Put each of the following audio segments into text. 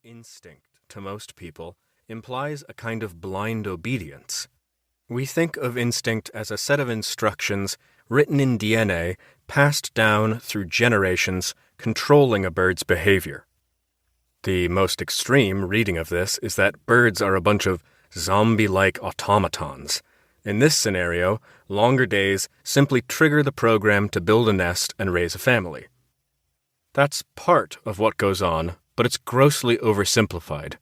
Instinct, to most people, implies a kind of blind obedience. We think of instinct as a set of instructions written in DNA, passed down through generations, controlling a bird's behavior. The most extreme reading of this is that birds are a bunch of zombie-like automatons. In this scenario, longer days simply trigger the program to build a nest and raise a family. That's part of what goes on, but it's grossly oversimplified.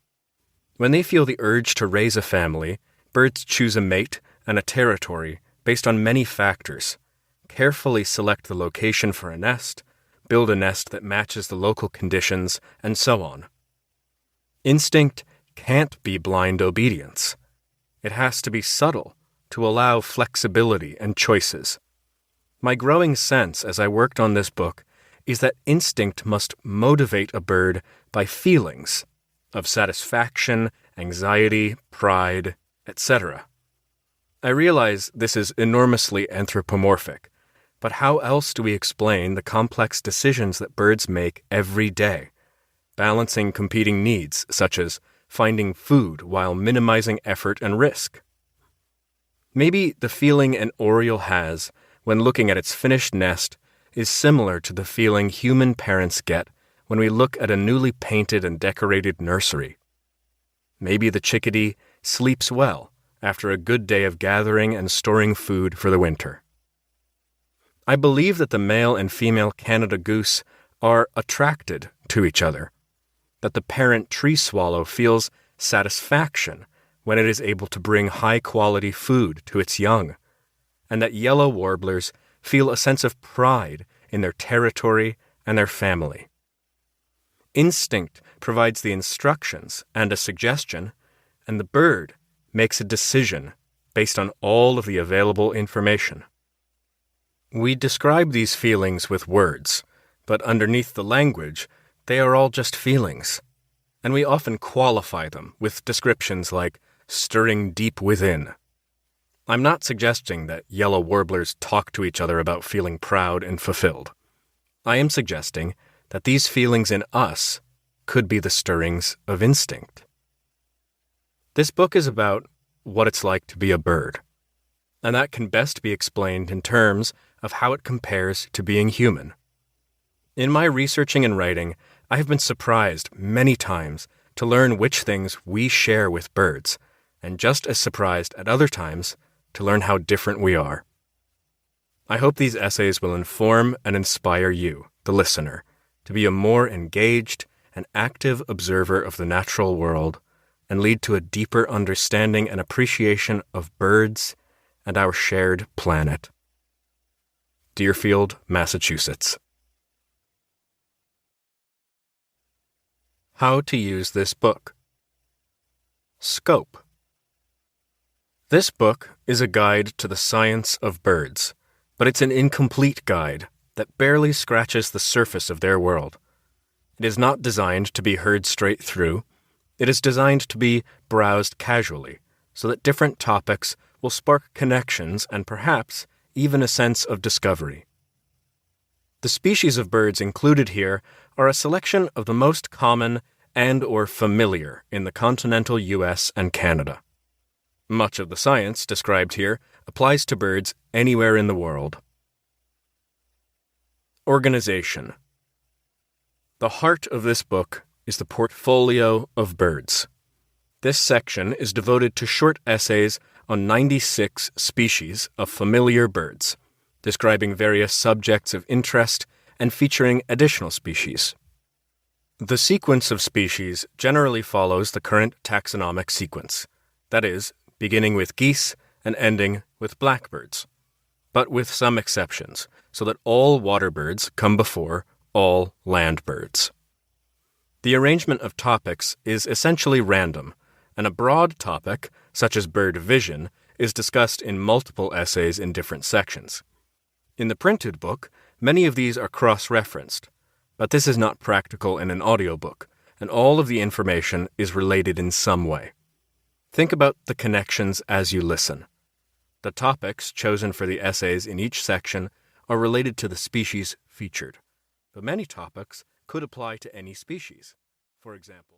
When they feel the urge to raise a family, birds choose a mate and a territory based on many factors, carefully select the location for a nest, build a nest that matches the local conditions, and so on. Instinct can't be blind obedience. It has to be subtle to allow flexibility and choices. My growing sense as I worked on this book is that instinct must motivate a bird by feelings of satisfaction, anxiety, pride, etc. I realize this is enormously anthropomorphic, but how else do we explain the complex decisions that birds make every day, balancing competing needs such as finding food while minimizing effort and risk? Maybe the feeling an oriole has when looking at its finished nest is similar to the feeling human parents get when we look at a newly painted and decorated nursery. Maybe the chickadee sleeps well after a good day of gathering and storing food for the winter. I believe that the male and female Canada goose are attracted to each other, that the parent tree swallow feels satisfaction when it is able to bring high-quality food to its young, and that yellow warblers feel a sense of pride in their territory and their family. Instinct provides the instructions and a suggestion, and the bird makes a decision based on all of the available information. We describe these feelings with words, but underneath the language, they are all just feelings, and we often qualify them with descriptions like stirring deep within. I'm not suggesting that yellow warblers talk to each other about feeling proud and fulfilled. I am suggesting that these feelings in us could be the stirrings of instinct. This book is about what it's like to be a bird, and that can best be explained in terms of how it compares to being human. In my researching and writing, I have been surprised many times to learn which things we share with birds, and just as surprised at other times to learn how different we are. I hope these essays will inform and inspire you, the listener, to be a more engaged and active observer of the natural world and lead to a deeper understanding and appreciation of birds and our shared planet. Deerfield, Massachusetts. How to use this book. Scope. This book is a guide to the science of birds, but it's an incomplete guide that barely scratches the surface of their world. It is not designed to be heard straight through. It is designed to be browsed casually, so that different topics will spark connections and perhaps even a sense of discovery. The species of birds included here are a selection of the most common and/or familiar in the continental U.S. and Canada. Much of the science described here applies to birds anywhere in the world. Organization. The heart of this book is the portfolio of birds. This section is devoted to short essays on 96 species of familiar birds, describing various subjects of interest and featuring additional species. The sequence of species generally follows the current taxonomic sequence, that is, beginning with geese and ending with blackbirds, but with some exceptions, so that all water birds come before all land birds. The arrangement of topics is essentially random, and a broad topic, such as bird vision, is discussed in multiple essays in different sections. In the printed book, many of these are cross-referenced, but this is not practical in an audiobook, and all of the information is related in some way. Think about the connections as you listen. The topics chosen for the essays in each section are related to the species featured, but many topics could apply to any species. For example,